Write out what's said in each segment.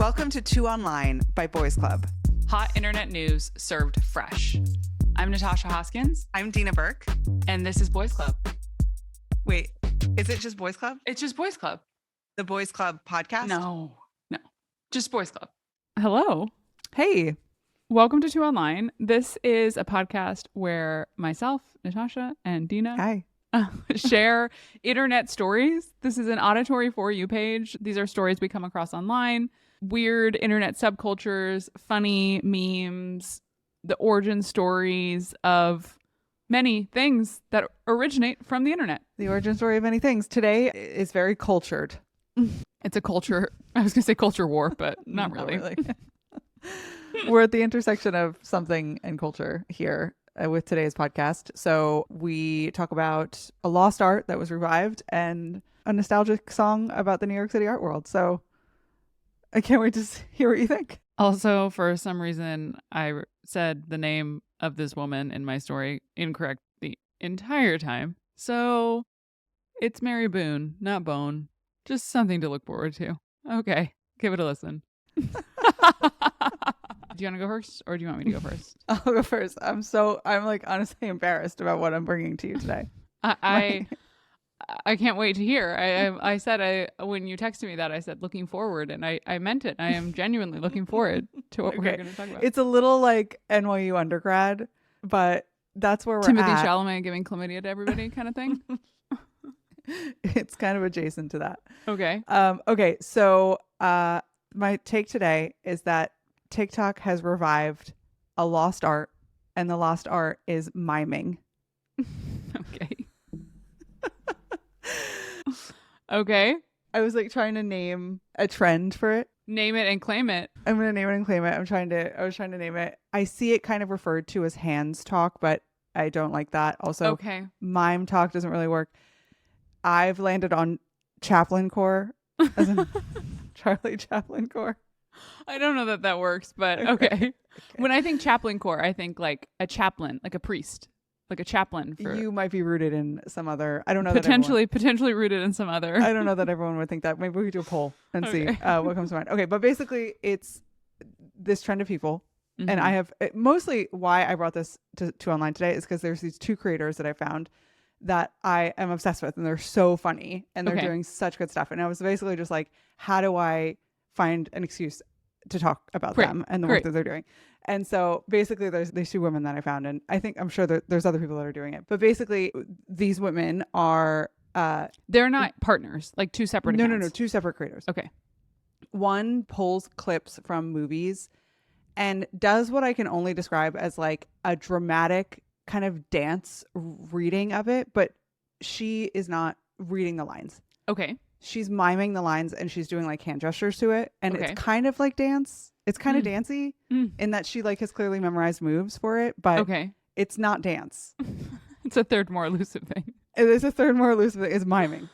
Welcome to Two Online by Boys Club. Hot internet news served fresh. I'm Natasha Hoskins. I'm Dina Burke. And this is Boys Club. Wait, is it just Boys Club? It's just Boys Club. The Boys Club podcast? No. Just Boys Club. Hello. Hey. Welcome to Two Online. This is a podcast where myself, Natasha, and Dina Hi. share internet stories. This is an auditory For You page. These are stories we come across online, weird internet subcultures, funny memes, the origin stories of many things that originate from the internet. The origin story of many things. Today is very cultured. It's a culture. I was going to say culture war, but not really. We're at the intersection of something and culture here with today's podcast. So we talk about a lost art that was revived and a nostalgic song about the New York City art world. So I can't wait to hear what you think. Also, for some reason, I said the name of this woman in my story incorrect the entire time. So it's Mary Boone, not Bone. Just something to look forward to. Okay, give it a listen. Do you want to go first or do you want me to go first? I'll go first. I'm like honestly embarrassed about what I'm bringing to you today. I can't wait to hear. I said when you texted me that, I said looking forward, and I meant it. I am genuinely looking forward to what we're going to talk about. It's a little like NYU undergrad, but that's where we're Timothy at. Chalamet giving chlamydia to everybody kind of thing. It's kind of adjacent to that. Okay. Okay. So my take today is that TikTok has revived a lost art, and the lost art is miming. Okay. Okay. I was like trying to name a trend for it. Name it and claim it. I'm gonna name it and claim it. I was trying to name it. I see it kind of referred to as hands talk, but I don't like that. Also, okay. Mime talk doesn't really work. I've landed on ChaplinCore, as in Charlie ChaplinCore. I don't know that works, but okay. When I think ChaplinCore, I think like a chaplain, like a priest, like a chaplain. You might be rooted in some other. I don't know. Potentially rooted in some other. I don't know that everyone would think that. Maybe we could do a poll and see what comes to mind. Okay, but basically, it's this trend of people, and I have mostly why I brought this to online today is because there's these two creators that I found that I am obsessed with, and they're so funny, and they're doing such good stuff. And I was basically just like, how do I find an excuse to talk about them and the work that they're doing? And so basically there's these two women that I found, and I'm sure there's other people that are doing it, but basically these women are they're not partners, like two separate accounts. No, two separate creators. Okay. One pulls clips from movies and does what I can only describe as like a dramatic kind of dance reading of it, but she is not reading the lines. Okay. She's miming the lines, and she's doing like hand gestures to it, and it's kind of like dance. It's kind of dancey in that she like has clearly memorized moves for it, but it's not dance. It's a third more elusive thing. It is a third more elusive thing. It's miming.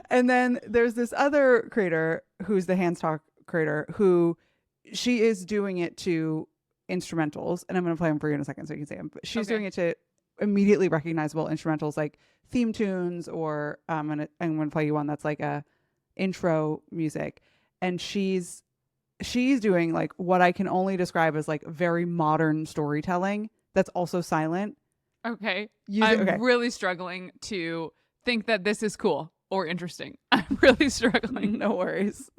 And then there's this other creator who's the hands talk creator who she is doing it to instrumentals, and I'm going to play them for you in a second so you can see them. But she's doing it to immediately recognizable instrumentals like theme tunes, or I'm gonna play you one that's like a intro music, and she's doing like what I can only describe as like very modern storytelling that's also silent. Okay. I'm really struggling to think that this is cool or interesting. I'm really struggling. No worries.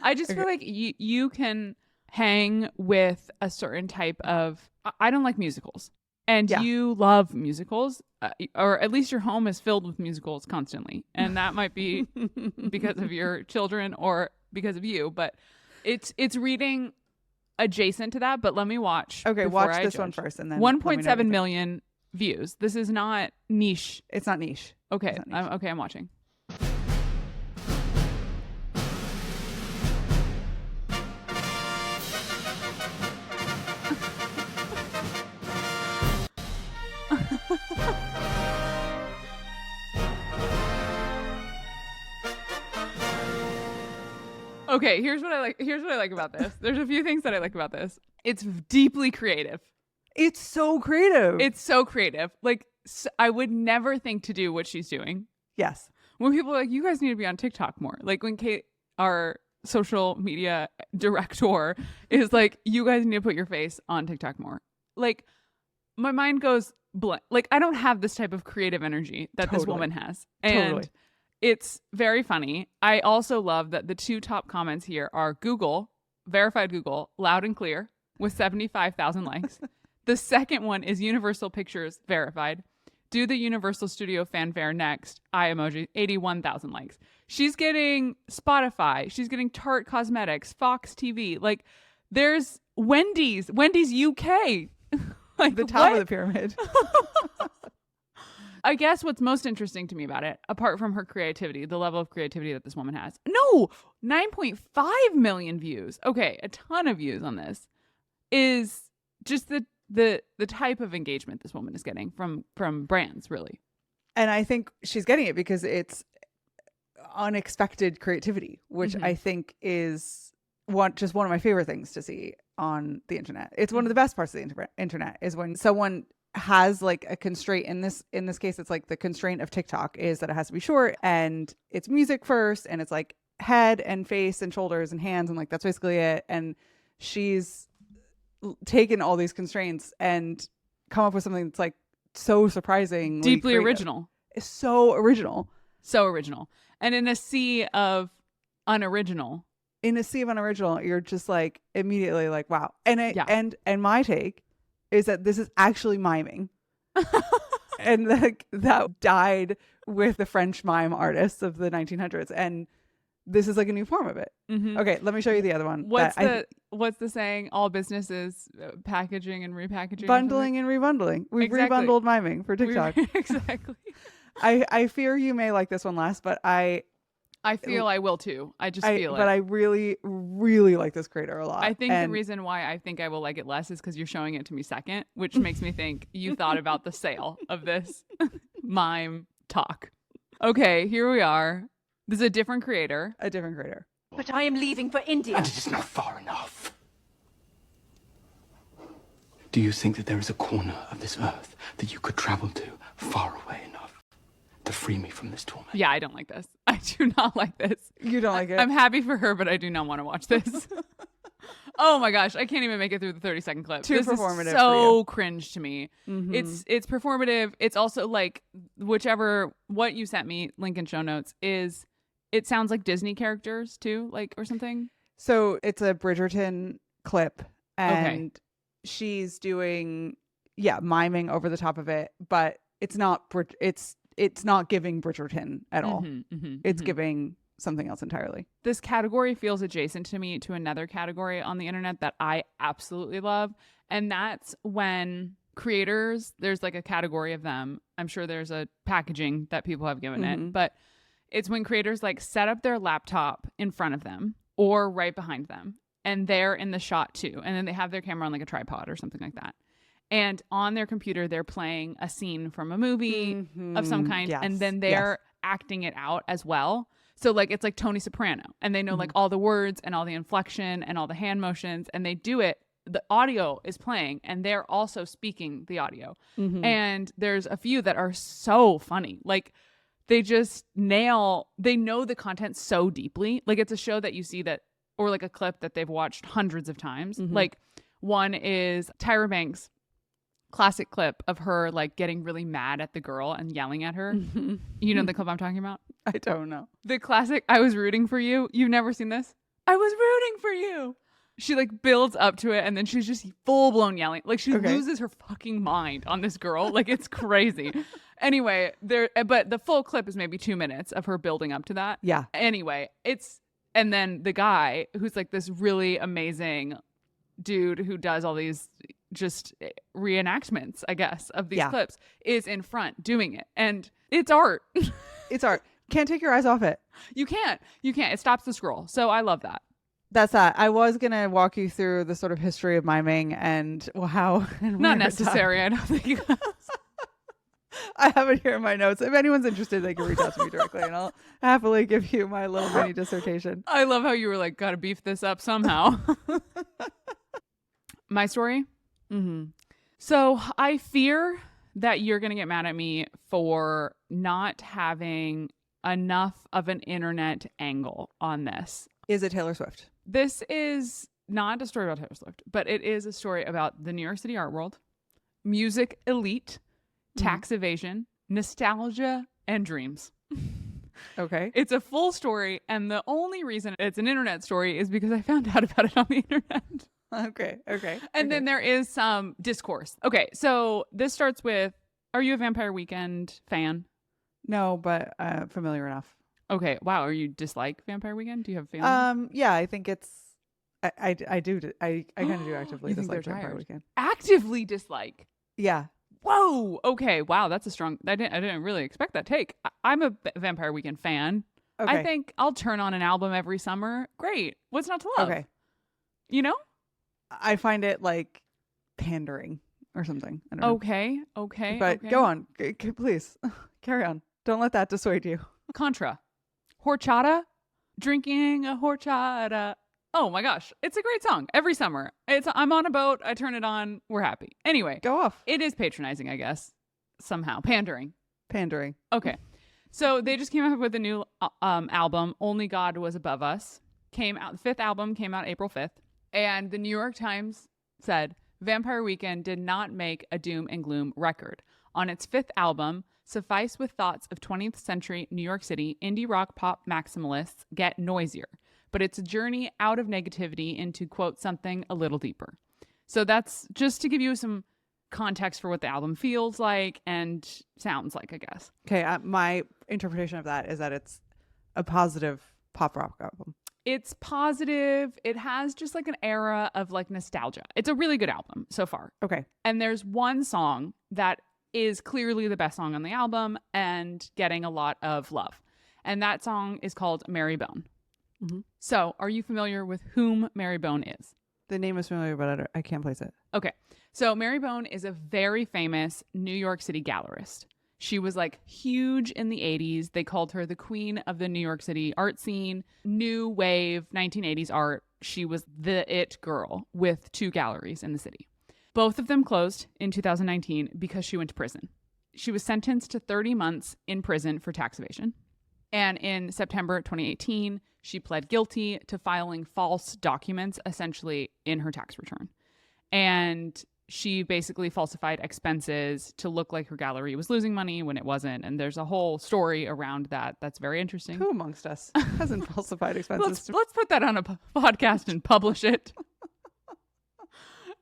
I just feel like you can hang with a certain type of, I don't like musicals. And you love musicals, or at least your home is filled with musicals constantly. And that might be because of your children or because of you. But it's reading adjacent to that. But let me watch. Okay, watch this one first. And then 1.7 million views. This is not niche. It's not niche. Okay, I'm watching. Okay, here's what I like about this. There's a few things that I like about this. It's deeply creative. It's so creative. Like, I would never think to do what she's doing. Yes. When people are like, you guys need to be on TikTok more. Like when Kate our social media director, is like, you guys need to put your face on TikTok more. Like, my mind goes blank. Like, I don't have this type of creative energy that this woman has. And it's very funny. I also love that the 2 top comments here are Google, verified Google, loud and clear, with 75,000 likes. The second one is Universal Pictures, verified. Do the Universal Studio fanfare next. Eye emoji, 81,000 likes. She's getting Spotify. She's getting Tarte Cosmetics, Fox TV. Like, there's Wendy's UK. Like, the top of the pyramid. I guess what's most interesting to me about it, apart from her creativity, the level of creativity that this woman has. No, 9.5 million views. Okay, a ton of views on this. Is just the type of engagement this woman is getting from brands, really. And I think she's getting it because it's unexpected creativity, which I think is just one of my favorite things to see on the internet. It's one of the best parts of the internet is when someone has like a constraint. In this case, it's like the constraint of TikTok is that it has to be short and it's music first and it's like head and face and shoulders and hands and like that's basically it. And she's taken all these constraints and come up with something that's like so surprising, deeply original. It's so original. And in a sea of unoriginal, you're just like immediately like, wow. And my take is that this is actually miming. And like that died with the French mime artists of the 1900s. And this is like a new form of it. Mm-hmm. Okay, let me show you the other one. What's the saying? All businesses packaging and repackaging. Bundling and rebundling. We've rebundled miming for TikTok. Exactly. I fear you may like this one last, but I feel I will too. I just feel it. But I really, really like this creator a lot. I think the reason why I think I will like it less is because you're showing it to me second, which makes me think you thought about the sale of this mime talk. Okay, here we are. This is a different creator. But I am leaving for India. And it is not far enough. Do you think that there is a corner of this earth that you could travel to far away enough to free me from this torment? Yeah, I don't like this. I do not like this. You don't like it? I'm happy for her, but I do not want to watch this. Oh my gosh, I can't even make it through the 30-second clip. Too this performative. Is so cringe to me. Mm-hmm. It's performative. It's also like what you sent me, link in show notes, is it sounds like Disney characters too, like or something. So it's a Bridgerton clip, and she's doing miming over the top of it, but it's not giving Bridgerton at all. It's giving something else entirely. This category feels adjacent to me to another category on the internet that I absolutely love, and that's when creators, there's like a category of them. I'm sure there's a packaging that people have given it, but it's when creators like set up their laptop in front of them or right behind them, and they're in the shot too, and then they have their camera on like a tripod or something like that. And on their computer, they're playing a scene from a movie of some kind, and then they're acting it out as well. So like it's like Tony Soprano, and they know like all the words and all the inflection and all the hand motions, and they do it. The audio is playing, and they're also speaking the audio. And there's a few that are so funny. Like they just they know the content so deeply. Like it's a show that you see that, or like a clip that they've watched hundreds of times. Like one is Tyra Banks. Classic clip of her like getting really mad at the girl and yelling at her. You know the clip I'm talking about? I don't know. The classic, I was rooting for you. You've never seen this? I was rooting for you. She like builds up to it, and then she's just full blown yelling. Like she loses her fucking mind on this girl. Like it's crazy. Anyway, but the full clip is maybe 2 minutes of her building up to that. Yeah. Anyway, and then the guy who's like this really amazing dude who does all these just reenactments, I guess, of these clips is in front doing it. And it's art. It's art. Can't take your eyes off it. You can't. It stops the scroll. So I love that. That's that. I was going to walk you through the sort of history of miming and how. And not necessary, I don't think. I have it here in my notes. If anyone's interested, they can reach out to me directly, and I'll happily give you my little mini dissertation. I love how you were like, gotta beef this up somehow. My story? So I fear that you're going to get mad at me for not having enough of an internet angle on this. Is it Taylor Swift? This is not a story about Taylor Swift, but it is a story about the New York City art world, music elite, tax evasion, nostalgia, and dreams. Okay. It's a full story, and the only reason it's an internet story is because I found out about it on the internet. Okay. And then there is some discourse. Okay, so this starts with, are you a Vampire Weekend fan? No, but familiar enough. Okay, wow. Are you dislike Vampire Weekend? Do you have feelings? Yeah, I think it's. I do. I kind of do actively You think dislike they're Vampire tired? Weekend. Actively dislike. Yeah. Whoa. Okay. Wow. That's a strong. I didn't really expect that take. I'm a Vampire Weekend fan. Okay. I think I'll turn on an album every summer. Great. What's not to love? Okay. You know? I find it like pandering or something. I don't know. Okay. But okay. go on, please carry on. Don't let that dissuade you. Contra. Horchata. Drinking a horchata. Oh my gosh. It's a great song. Every summer. I'm on a boat. I turn it on. We're happy. Anyway. Go off. It is patronizing, I guess. Somehow. Pandering. Okay. So they just came up with a new album, Only God Was Above Us. The fifth album came out April 5th. And the New York Times said, Vampire Weekend did not make a doom and gloom record. On its fifth album, suffice with thoughts of 20th century New York City, indie rock pop maximalists get noisier. But it's a journey out of negativity into, quote, something a little deeper. So that's just to give you some context for what the album feels like and sounds like, I guess. Okay, my interpretation of that is that it's a positive pop rock album. It's positive. It has just like an era of like nostalgia. It's a really good album so far. Okay. And there's one song that is clearly the best song on the album and getting a lot of love. And that song is called Mary Bone. Mm-hmm. So are you familiar with whom Mary Bone is? The name is familiar, but I can't place it. Okay. So Mary Bone is a very famous New York City gallerist. She was like huge in the 80s. They called her the queen of the New York City art scene. New wave 1980s art. She was the it girl with 2 galleries in the city. Both of them closed in 2019 because she went to prison. She was sentenced to 30 months in prison for tax evasion. And in September 2018, she pled guilty to filing false documents, essentially in her tax return. And she basically falsified expenses to look like her gallery was losing money when it wasn't. And there's a whole story around that that's very interesting. Who amongst us hasn't falsified expenses? Let's put that on a podcast and publish it.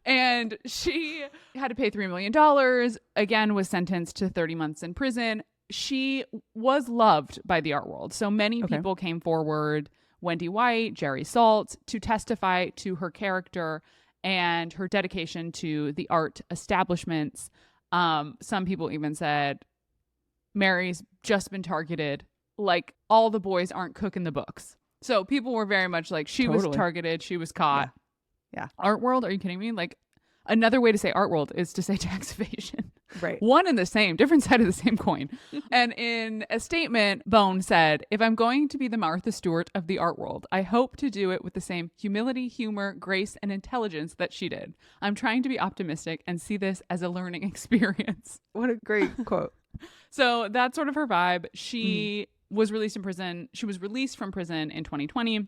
And she had to pay $3 million, again, was sentenced to 30 months in prison. She was loved by the art world. So many people came forward, Wendy White, Jerry Salt, to testify to her character and her dedication to the art establishments. Some people even said, Mary's just been targeted. Like, all the boys aren't cooking the books. So people were very much like, she was targeted. She was caught. Yeah. Art world? Are you kidding me? Like, another way to say art world is to say tax evasion. Right. One and the same, different side of the same coin. And in a statement, Boone said, if I'm going to be the Martha Stewart of the art world, I hope to do it with the same humility, humor, grace, and intelligence that she did. I'm trying to be optimistic and see this as a learning experience. What a great quote. So that's sort of her vibe. She was released in prison. She was released from prison in 2020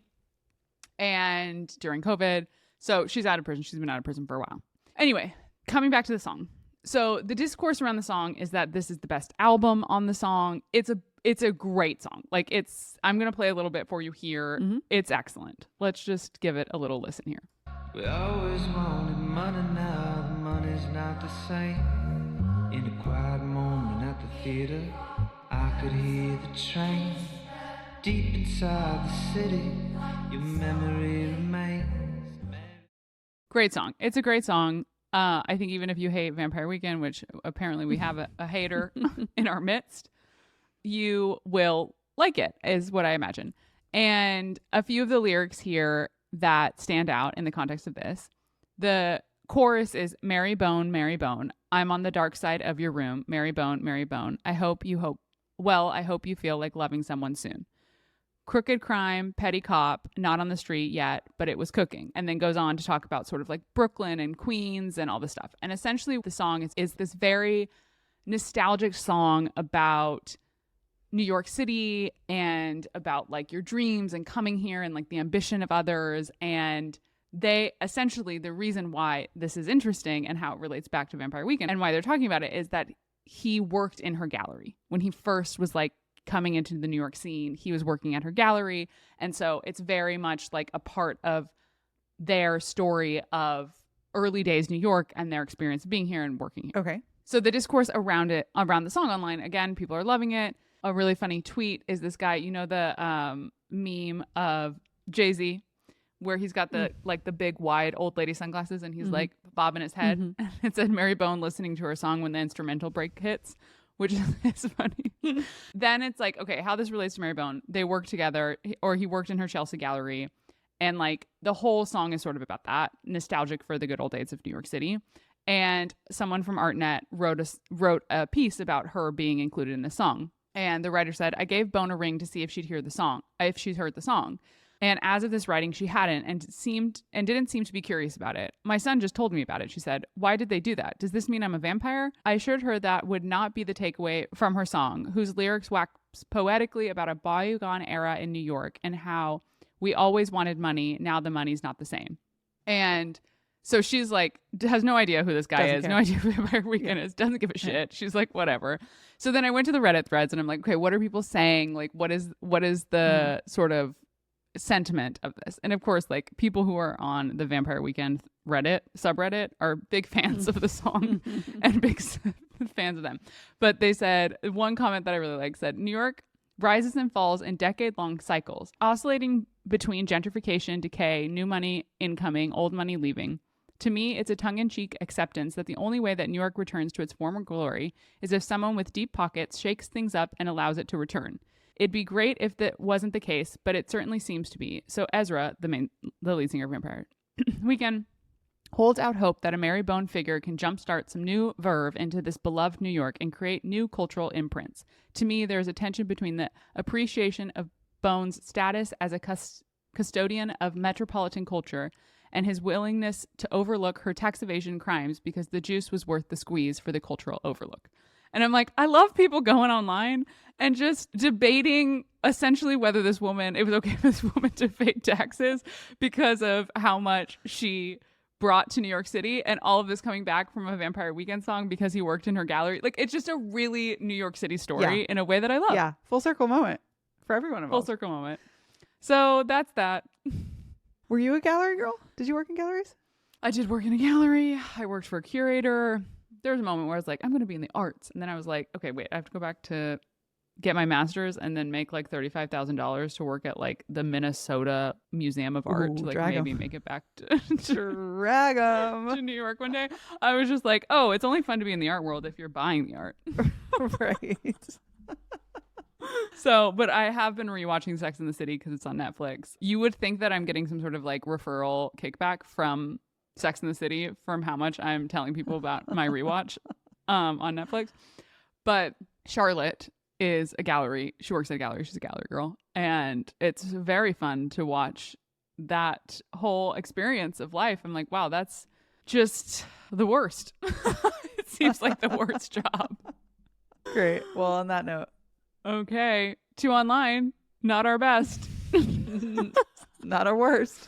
and during COVID. So she's out of prison. She's been out of prison for a while. Anyway, coming back to the song. So the discourse around the song is that this is the best album on the song. It's a great song. Like, I'm going to play a little bit for you here. Mm-hmm. It's excellent. Let's just give it a little listen here. We always wanted money, now the money's not the same. In a quiet moment at the theater, I could hear the train. Deep inside the city, your memory remains. Great song. It's a great song. I think even if you hate Vampire Weekend, which apparently we have a hater in our midst, you will like it, is what I imagine. And a few of the lyrics here that stand out in the context of this. The chorus is, Mary Bone, I'm on the dark side of your room. Mary Bone. I hope you feel like loving someone soon. Crooked crime, petty cop, not on the street yet, but it was cooking. And then goes on to talk about sort of like Brooklyn and Queens and all this stuff. And essentially the song is this very nostalgic song about New York City and about like your dreams and coming here and like the ambition of others. And they essentially, the reason why this is interesting and how it relates back to Vampire Weekend and why they're talking about it is that he worked in her gallery when he first was like coming into the New York scene. He was working at her gallery. And so it's very much like a part of their story of early days New York and their experience of being here and working here. Okay. So the discourse around the song online, again, people are loving it. A really funny tweet is this guy, you know, the meme of Jay-Z where he's got the like the big wide old lady sunglasses and he's like bobbing his head. And it said Mary Bone listening to her song when the instrumental break hits, which is funny. Then it's like, okay, how this relates to Mary Bone. They work together, or he worked in her Chelsea gallery. And like the whole song is sort of about that, nostalgic for the good old days of New York City. And someone from ArtNet wrote a piece about her being included in the song. And the writer said, I gave Bone a ring to see if she'd heard the song. And as of this writing, she hadn't and didn't seem to be curious about it. My son just told me about it. She said, why did they do that? Does this mean I'm a vampire? I assured her that would not be the takeaway from her song, whose lyrics wax poetically about a bygone era in New York and how we always wanted money. Now the money's not the same. And so she's like, has no idea who this guy is, no idea who Vampire Weekend is, doesn't give a shit. She's like, whatever. So then I went to the Reddit threads and I'm like, okay, what are people saying? Like, what is the sort of sentiment of this? And of course, like people who are on the Vampire Weekend Reddit subreddit are big fans of the song and big fans of them. But they said, one comment that I really like said, New York rises and falls in decade-long cycles, oscillating between gentrification, decay, new money incoming, old money leaving. To me, it's a tongue-in-cheek acceptance that the only way that New York returns to its former glory is if someone with deep pockets shakes things up and allows it to return. It'd be great if that wasn't the case, but it certainly seems to be. So Ezra, the lead singer of Vampire Weekend, holds out hope that a Mary Bone figure can jumpstart some new verve into this beloved New York and create new cultural imprints. To me, there's a tension between the appreciation of Bone's status as a custodian of metropolitan culture and his willingness to overlook her tax evasion crimes because the juice was worth the squeeze for the cultural overlook. And I'm like, I love people going online and just debating essentially whether it was okay for this woman to evade taxes because of how much she brought to New York City, and all of this coming back from a Vampire Weekend song because he worked in her gallery. Like, it's just a really New York City story in a way that I love. Yeah. Full circle moment for everyone involved. Full circle moment. So that's that. Were you a gallery girl? Did you work in galleries? I did work in a gallery. I worked for a curator. There was a moment where I was like, I'm going to be in the arts. And then I was like, okay, wait, I have to go back to get my master's and then make like $35,000 to work at like the Minnesota Museum of Art to like maybe make it back to drag 'em to New York one day. I was just like, oh, it's only fun to be in the art world if you're buying the art. Right. So, but I have been rewatching Sex and the City because it's on Netflix. You would think that I'm getting some sort of like referral kickback from Sex and the City from how much I'm telling people about my rewatch on Netflix. But Charlotte is a gallery. She works at a gallery. She's a gallery girl. And it's very fun to watch that whole experience of life. I'm like, wow, that's just the worst. It seems like the worst job. Great. Well, on that note. Okay. 2 online. Not our best. Not our worst.